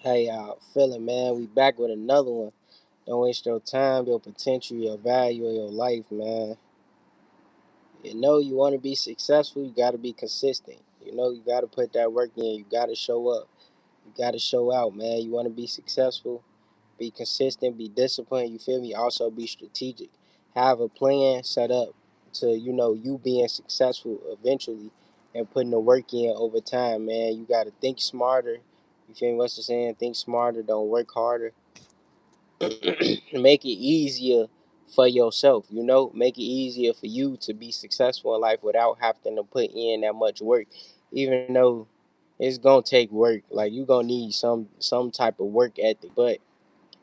How y'all feeling, man? We back with another one. Don't waste your time, your potential, your value of your life, man. You want to be successful, you got to be consistent. You got to put that work in. You got to show up. You got to show out, man. You want to be successful, be consistent, be disciplined. You feel me? Also be strategic. Have a plan set up to, you being successful eventually and putting the work in over time, man. You got to think smarter. You feel me? What's the saying? Think smarter, don't work harder. Make it easier for yourself, make it easier for you to be successful in life without having to put in that much work, even though it's gonna take work. Like, you gonna need some type of work ethic, but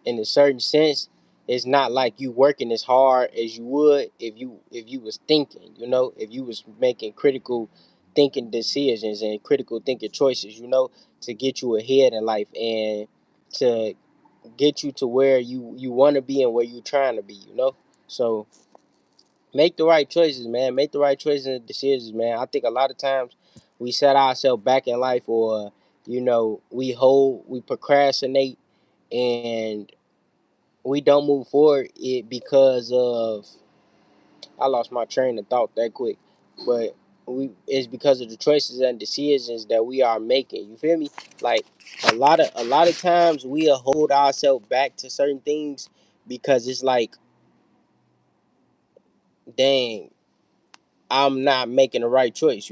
in a certain sense, it's not like you working as hard as you would if you was thinking, if you was making critical thinking decisions and critical thinking choices, to get you ahead in life and to get you to where you want to be and where you're trying to be. So make the right choices, man. Make the right choices and decisions, man. I think a lot of times we set ourselves back in life, or we procrastinate, and we don't move forward it because of, I lost my train of thought that quick, but it's because of the choices and decisions that we are making. You feel me? Like, a lot of times we'll hold ourselves back to certain things because it's like, dang, I'm not making the right choice.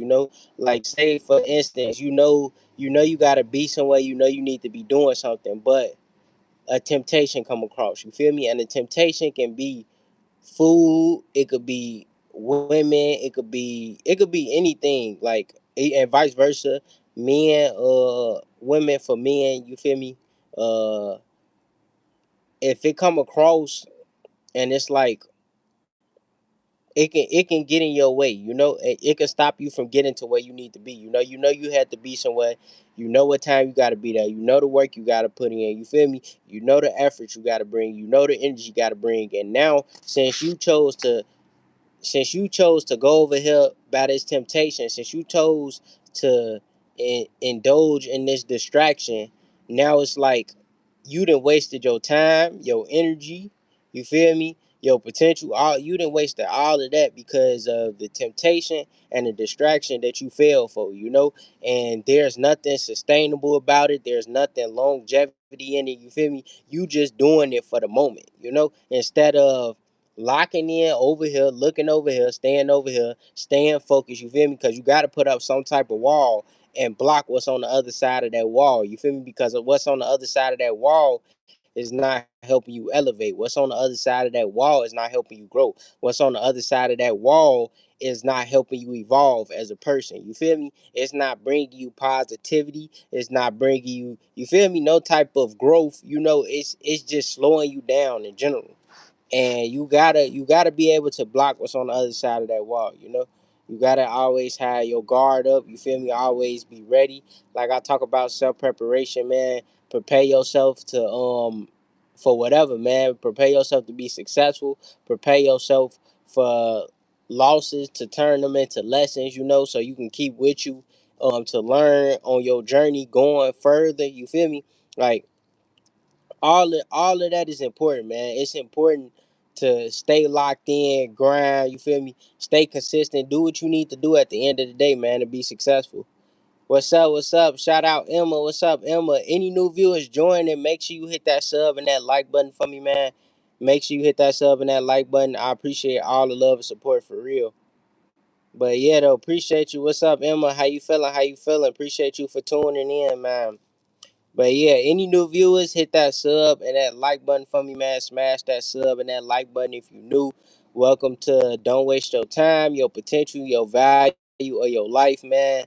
Like, say for instance, you gotta be somewhere. You need to be doing something, but a temptation come across. You feel me? And the temptation can be food, it could be women, it could be anything, like, and vice versa. Men, women for men, you feel me? uh if it come across, and it's like, it can get in your way. It can stop you from getting to where you need to be. You had to be somewhere. You know what time you got to be there. You know the work you got to put in. You feel me? You know the effort you got to bring. You know the energy you got to bring. And now, since you chose to go over here by this temptation, since you chose to indulge in this distraction, now it's like you done wasted your time, your energy, you feel me? Your potential, all you done wasted all of that because of the temptation and the distraction that you fell for. And there's nothing sustainable about it. There's nothing longevity in it. You feel me? You just doing it for the moment, instead of locking in over here, looking over here, staying focused. You feel me? Because you got to put up some type of wall and block what's on the other side of that wall. You feel me? Because of what's on the other side of that wall is not helping you elevate. What's on the other side of that wall is not helping you grow. What's on the other side of that wall is not helping you evolve as a person. You feel me? It's not bringing you positivity. It's not bringing you, you feel me, no type of growth. It's just slowing you down in general. And you gotta be able to block what's on the other side of that wall. You gotta always have your guard up. You feel me? Always be ready. Like, I talk about self preparation, man. Prepare yourself to for whatever, man. Prepare yourself to be successful. Prepare yourself for losses, to turn them into lessons, so you can keep with you, to learn on your journey going further. You feel me? Like, all of that is important, man. It's important to stay locked in, grind, you feel me? Stay consistent, do what you need to do at the end of the day, man, to be successful. What's up? What's up? Shout out Emma. What's up, Emma? Any new viewers joining, make sure you hit that sub and that like button for me, man. Make sure you hit that sub and that like button. I appreciate all the love and support, for real. But yeah, though, appreciate you. What's up, Emma? How you feeling? How you feeling? Appreciate you for tuning in, man. But yeah, any new viewers, hit that sub and that like button for me, man. Smash that sub and that like button if you new. Welcome to Don't Waste Your Time, Your Potential, Your Value, or Your Life, man.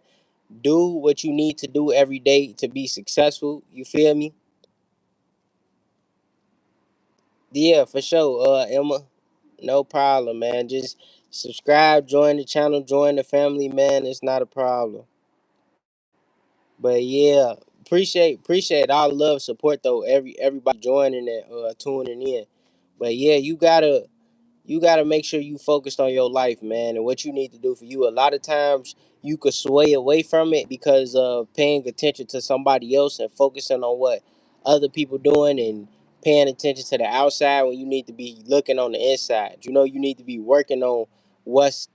Do what you need to do every day to be successful. You feel me? Yeah, for sure, Emma. No problem, man. Just subscribe, join the channel, join the family, man. It's not a problem. But yeah, appreciate all the love, support though. Everybody joining and tuning in. But yeah, you gotta make sure you focused on your life, man, and what you need to do for you. A lot of times you could sway away from it because of paying attention to somebody else and focusing on what other people doing and paying attention to the outside when you need to be looking on the inside. You need to be working on what's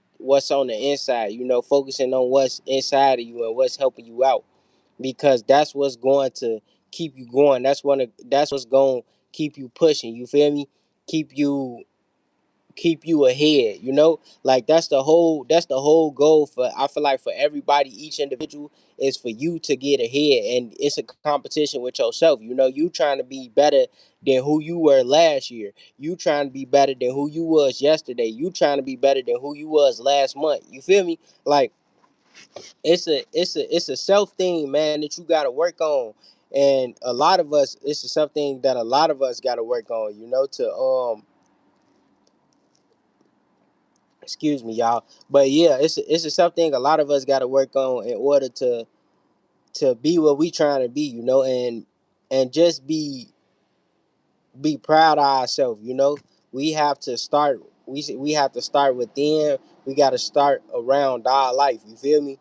on the inside. Focusing on what's inside of you and what's helping you out, because that's what's going to keep you going. That's what's going to keep you pushing. You feel me? Keep you keep you ahead. Like that's the whole goal, for I feel like, for everybody, each individual, is for you to get ahead, and it's a competition with yourself. You trying to be better than who you were last year. You trying to be better than who you was yesterday. You trying to be better than who you was last month. You feel me? Like, it's a self thing, man, that you got to work on. And a lot of us, it's something that a lot of us got to work on, to excuse me, y'all. But yeah, it's something a lot of us got to work on in order to be what we trying to be, and just be proud of ourselves. We have to start. We have to start within. We got to start around our life. You feel me?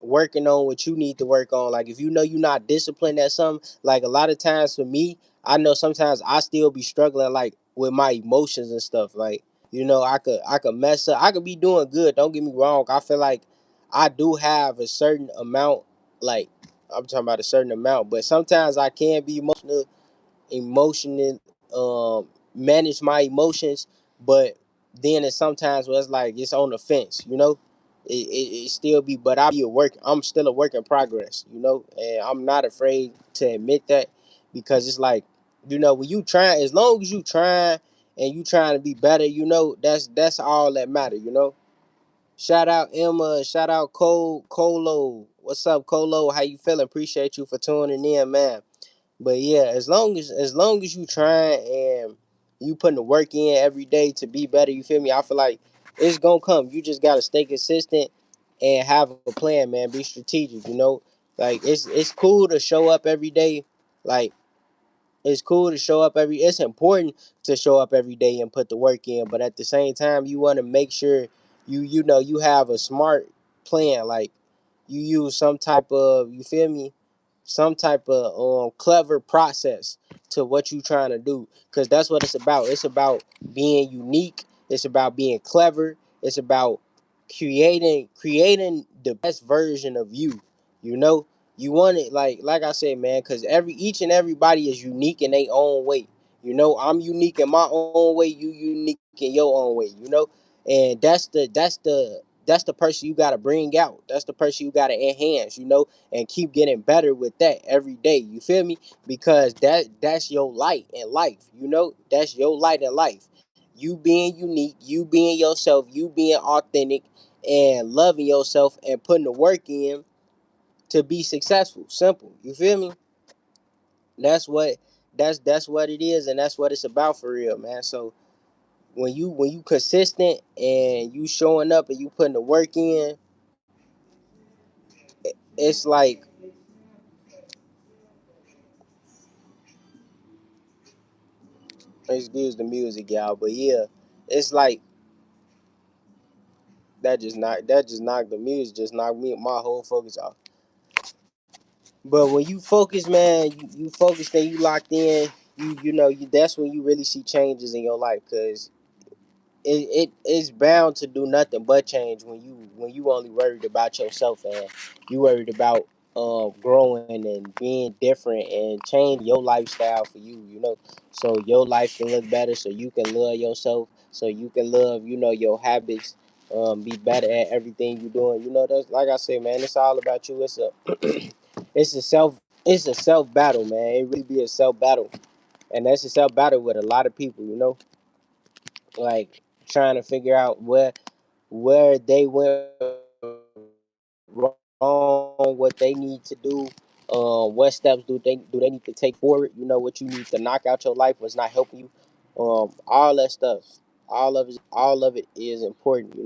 Working on what you need to work on. Like, if you know you're not disciplined at something, like, a lot of times for me, I know sometimes I still be struggling, like, with my emotions and stuff. Like, I could mess up. I could be doing good. Don't get me wrong. I feel like I do have a certain amount. Like, I'm talking about a certain amount, but sometimes I can be emotional, manage my emotions, but then it's sometimes where it's like it's on the fence. It still be, but I'm still a work in progress, and I'm not afraid to admit that, because it's like, when you try, as long as you trying and you trying to be better, that's all that matter. Shout out Emma, shout out Colo. What's up, Colo? How you feeling? Appreciate you for tuning in, man. But yeah, as long as you trying and you putting the work in every day to be better, you feel me? I feel like it's gonna come. You just gotta stay consistent and have a plan, man. Be strategic. Like, it's cool to show up every day. Like, it's cool to show up it's important to show up every day and put the work in, but at the same time, you want to make sure you have a smart plan. Like, you use some type of, you feel me, some type of clever process to what you trying to do, because that's what it's about. It's about being unique. It's about being clever. It's about creating the best version of you. You know, you want it, like I said, man, because each and everybody is unique in their own way. I'm unique in my own way. You unique in your own way. And that's the person you got to bring out. That's the person you got to enhance. And keep getting better with that every day. You feel me? Because that's your light in life. That's your light in life. You being unique, you being yourself, you being authentic, and loving yourself and putting the work in to be successful. Simple. You feel me? That's what that's what it is, and that's what it's about for real, man. So when you consistent and you showing up and you putting the work in, it's like, excuse the music, y'all, but yeah, it's like that just knocked the music, just knocked me my whole focus off. But when you focus, man, you focused and you locked in, that's when you really see changes in your life, because it's bound to do nothing but change when you only worried about yourself, and you worried about growing and being different and change your lifestyle for you, so your life can look better, so you can love yourself, so you can love your habits, be better at everything you're doing. That's, like I said, man, it's all about you. It's a self battle, man. It really be a self battle, and that's a self battle with a lot of people. Like, trying to figure out where they went wrong, what they need to do, what steps do they need to take forward. What you need to knock out your life, what's not helping you, all that stuff, all of it is important.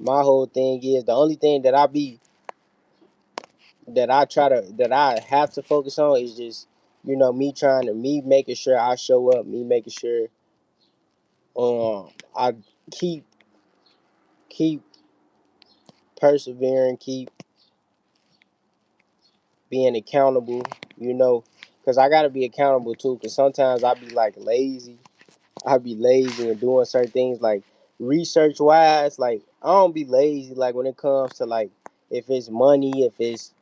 My whole thing is, the only thing that I have to focus on is just me making sure I show up, me making sure I keep keep persevering, keep being accountable, you know, because I got to be accountable too, because sometimes I be like lazy. I be lazy and doing certain things like research wise. Like I don't be lazy like when it comes to like if it's money, if it's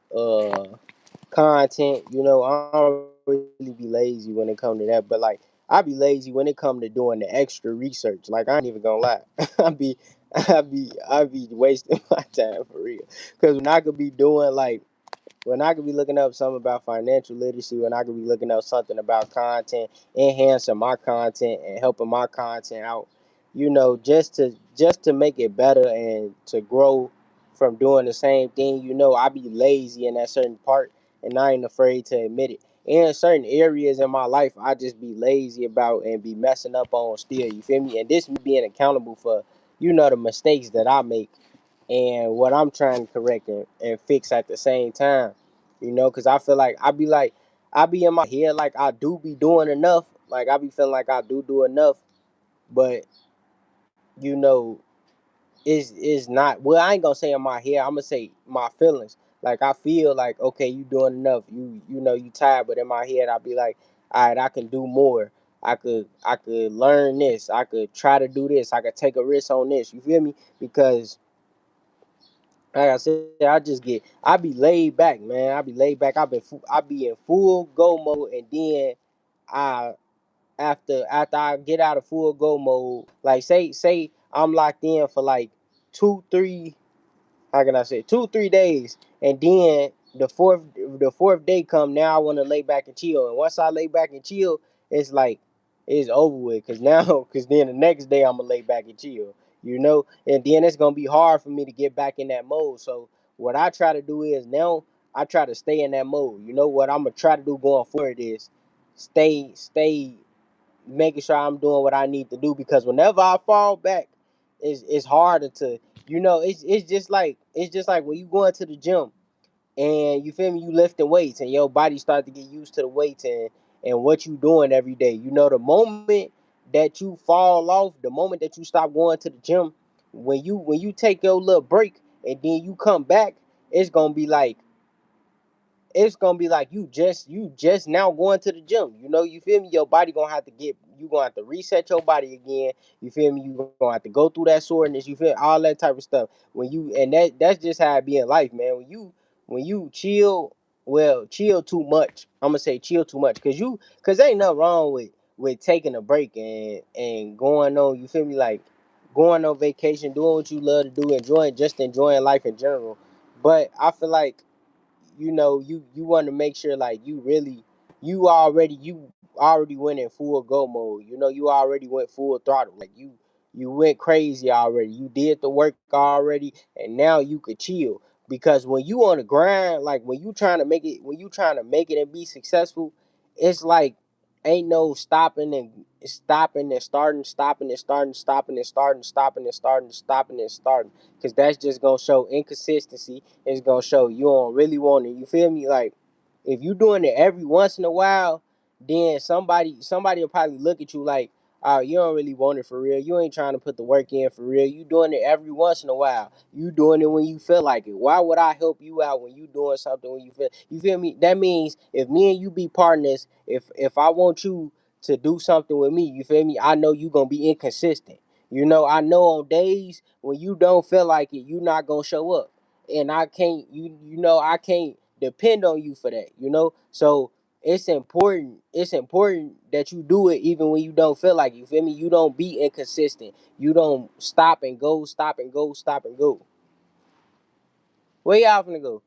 content, you know, I don't really be lazy when it comes to that. But like I be lazy when it come to doing the extra research. Like I ain't even gonna lie. I be wasting my time for real. Cause when I could be doing like when I could be looking up something about financial literacy, when I could be looking up something about content, enhancing my content and helping my content out, you know, just to make it better and to grow from doing the same thing, you know, I be lazy in that certain part and I ain't afraid to admit it. In certain areas in my life, I just be lazy about and be messing up on still, you feel me? And this me being accountable for, you know, the mistakes that I make and what I'm trying to correct and fix at the same time. You know, because I feel like I be in my head like I do be doing enough. Like I be feeling like I do enough, but you know, is not. Well, I ain't gonna say in my head. I'm gonna say my feelings. Like I feel like okay, you doing enough. You know you tired, but in my head I be like, all right, I can do more. I could learn this. I could try to do this. I could take a risk on this. You feel me? Because like I said, I be laid back, man. I be laid back. I be in full go mode, and then I after I get out of full go mode, like say I'm locked in for like 2 3 how can I say 2 3 days, and then the fourth day come. Now I want to lay back and chill, and once I lay back and chill, it's like it's over with. Cause now, cause then the next day I'm gonna lay back and chill, you know, and then it's gonna be hard for me to get back in that mode. So what I try to do is now I try to stay in that mode. You know what I'm gonna try to do going forward is stay making sure I'm doing what I need to do because whenever I fall back, it's harder to it's just like when you go into the gym and you feel me, you lifting weights and your body start to get used to the weights and what you doing every day. You know, the moment that you fall off, the moment that you stop going to the gym, when you take your little break and then you come back, it's gonna be like you just now going to the gym. You know, you feel me? Your body gonna have to you gonna have to reset your body again. You feel me? You gonna have to go through that soreness. You feel all that type of stuff. When you and that's just how it be in life, man. When you chill, well, chill too much. I'm gonna say chill too much, cause ain't nothing wrong with taking a break and going on. You feel me? Like going on vacation, doing what you love to do, enjoying life in general. But I feel like you want to make sure like you already went in full go mode. You know, you already went full throttle. Like you went crazy already. You did the work already, and now you could chill. Because when you on the grind, like when you trying to make it and be successful, it's like ain't no stopping and starting, stopping and starting, stopping and starting, stopping and starting, stopping and starting. Because that's just gonna show inconsistency. It's gonna show you don't really want it. You feel me? Like if you doing it every once in a while, then somebody will probably look at you like, oh, you don't really want it for real. You ain't trying to put the work in for real. You doing it every once in a while. You doing it when you feel like it. Why would I help you out when you doing something when you feel me? That means if me and you be partners, if I want you to do something with me, you feel me? I know you gonna be inconsistent. You know, I know on days when you don't feel like it, you not gonna show up. And I can't I can't depend on you for that, you know? So it's important that you do it even when you don't feel like it, you feel me? You don't be inconsistent. You don't stop and go, stop and go, stop and go. Where y'all finna go?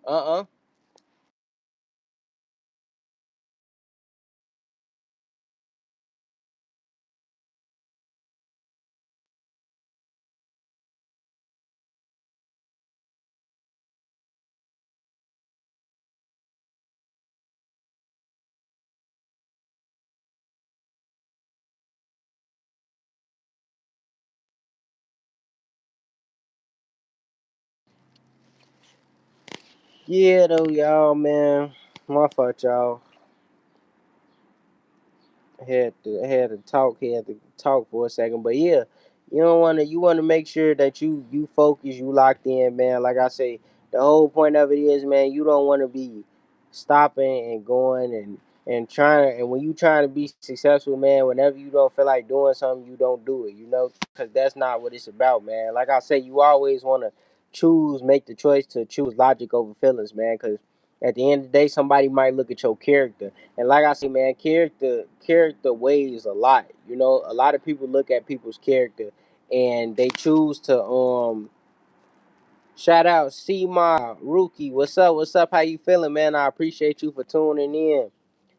Uh-uh. Yeah though, y'all, man. My fault, y'all. Had to talk for a second, but yeah, you wanna make sure that you focus, you locked in, man. Like I say, the whole point of it is, man, you don't want to be stopping and going and trying. And when you trying to be successful, man, whenever you don't feel like doing something, you don't do it. Because that's not what it's about, man. Like I say, you always want to make the choice to choose logic over feelings, man. Because at the end of the day, somebody might look at your character, and like I say, man, character weighs a lot. A lot of people look at people's character and they choose to shout out see my rookie. What's up? What's up? How you feeling, man? I appreciate you for tuning in.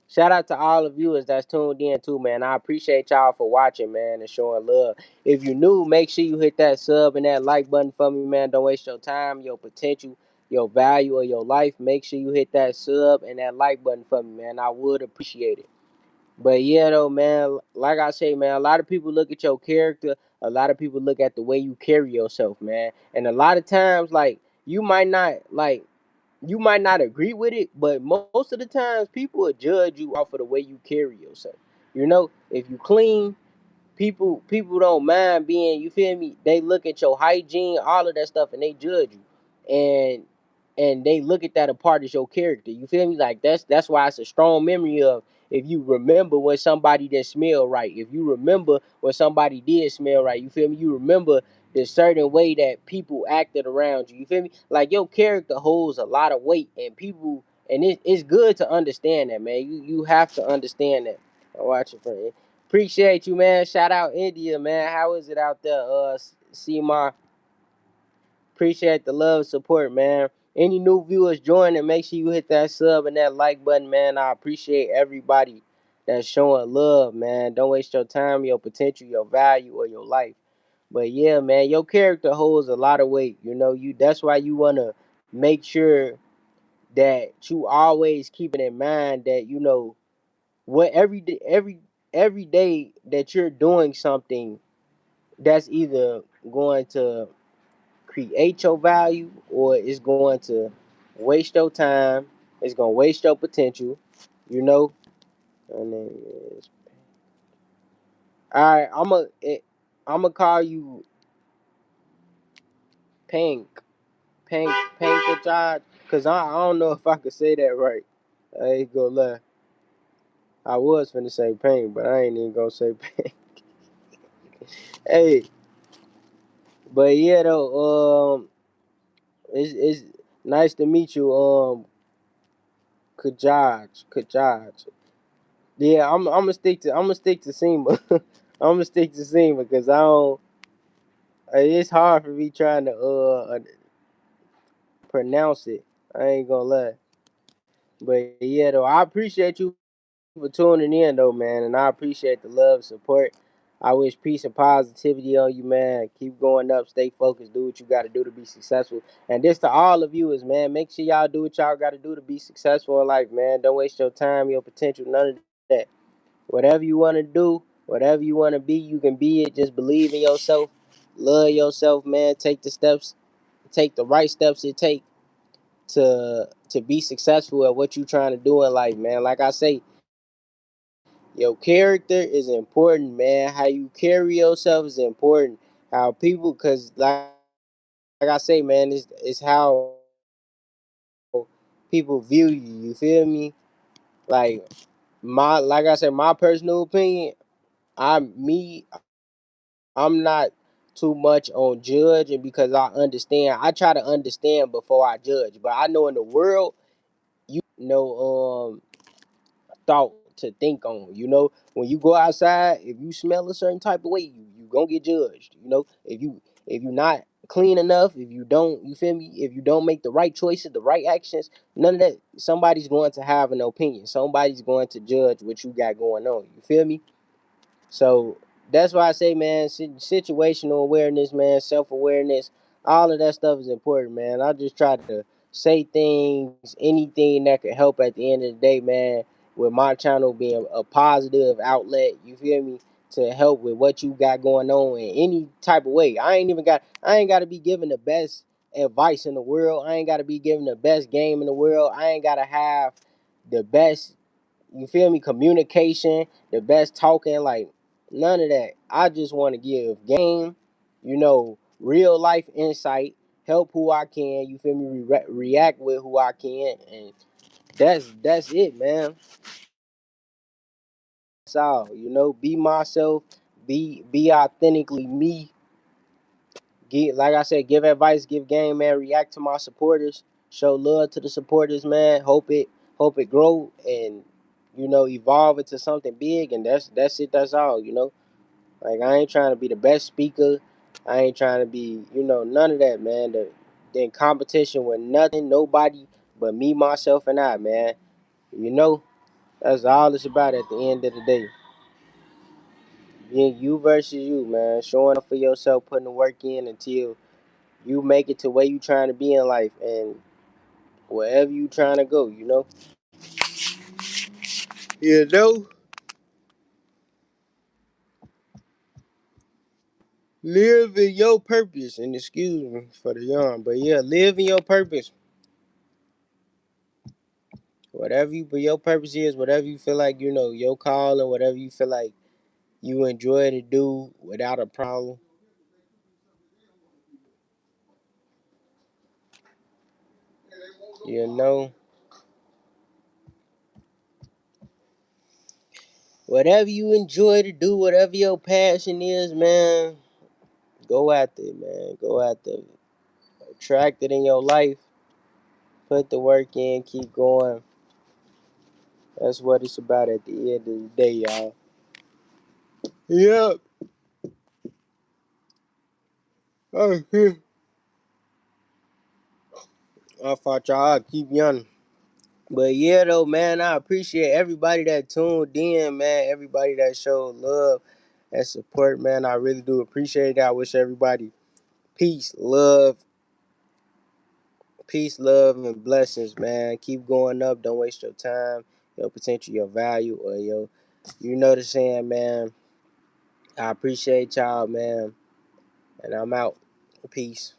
Shout out to all the viewers that's tuned in too, man. I appreciate y'all for watching, man, and showing love. If you new, make sure you hit that sub and that like button for me, man. Don't waste your time, your potential, your value of your life. Make sure you hit that sub and that like button for me, man. I would appreciate it. But yeah, though, man, like I say, man, a lot of people look at your character. A lot of people look at the way you carry yourself, man. And a lot of times, like, you might not agree with it, but most of the times people will judge you off of the way you carry yourself. If you clean, people don't mind being, you feel me, they look at your hygiene, all of that stuff, and they judge you, and they look at that a part of your character, you feel me, like that's why it's a strong memory of, if you remember when somebody didn't smell right, if you remember when somebody did smell right, you feel me, you remember the certain way that people acted around you, you feel me, like your character holds a lot of weight, and people, and it's good to understand that, man. You have to understand that. Watch it, friend. Appreciate you, man. Shout out India, man. How is it out there? CMAR. Appreciate the love, support, man. Any new viewers joining, make sure you hit that sub and that like button, man. I appreciate everybody that's showing love, man. Don't waste your time, your potential, your value, or your life. But yeah, man, your character holds a lot of weight. That's why you wanna make sure that you always keep it in mind that what every day that you're doing something that's either going to create your value, or it's going to waste your time, it's going to waste your potential, you know and then, all right, I'm gonna call you pink pink pink job, because I don't know if I could say that right. I ain't gonna lie. I was finna say pink, but I ain't even gonna say pink. Hey, but yeah, though, it's nice to meet you, Kajaj. Yeah, I'm gonna stick to SEMA. I'm gonna stick to SEMA because I don't. It's hard for me trying to pronounce it. I ain't gonna lie. But yeah, though, I appreciate you for tuning in, though, man, and I appreciate the love, support. I wish peace and positivity on you, man. Keep going up, stay focused, do what you got to do to be successful. And this to all of you is, man, make sure y'all do what y'all got to do to be successful in life, man. Don't waste your time, your potential, none of that. Whatever you want to do, whatever you want to be, you can be it. Just believe in yourself, love yourself, man. Take the steps, take the right steps it take to be successful at what you trying to do in life, man. Like I say, your character is important, man. How you carry yourself is important. How people, cause like I say, man, it's how people view you. You feel me? Like like I said, my personal opinion. I'm not too much on judging because I understand. I try to understand before I judge. But I know in the world, no thought to think on. When you go outside, if you smell a certain type of way, you gonna get judged. If you not clean enough, if you don't, you feel me? If you don't make the right choices, the right actions, none of that. Somebody's going to have an opinion. Somebody's going to judge what you got going on. You feel me? So that's why I say, man, situational awareness, man, self awareness, all of that stuff is important, man. I just try to say things, anything that could help at the end of the day, man. With my channel being a positive outlet, you feel me, to help with what you got going on in any type of way. I ain't got to be giving the best advice in the world. I ain't got to be giving the best game in the world. I ain't got to have the best you feel me, communication, the best talking, like none of that. I just want to give game, real life insight, help who I can, you feel me, react with who I can, and that's it, man. That's all, be myself, be authentically me. Like I said, give advice, give game, man. React to my supporters, show love to the supporters, man. Hope it grow and evolve into something big, and that's it. That's all, Like I ain't trying to be the best speaker. I ain't trying to be, none of that, man. The in competition with nothing, nobody but me, myself, and I, man. You know, that's all it's about at the end of the day. Being you versus you, man. Showing up for yourself, putting the work in until you make it to where you trying to be in life and wherever you trying to go, You know, live in your purpose. And excuse me for the yawn, but yeah, live in your purpose. Whatever your purpose is, whatever you feel like, your call, and whatever you feel like you enjoy to do without a problem. You know, whatever you enjoy to do, whatever your passion is, man, go after it, man. Go after it. Attract it in your life. Put the work in. Keep going. That's what it's about at the end of the day, y'all. Yep. Oh, I thought y'all keep yawning. But yeah, though, man, I appreciate everybody that tuned in, man. Everybody that showed love and support, man. I really do appreciate it. I wish everybody peace, love, and blessings, man. Keep going up. Don't waste your time, your potential, your value, or your, you know the saying, man. I appreciate y'all, man. And I'm out. Peace.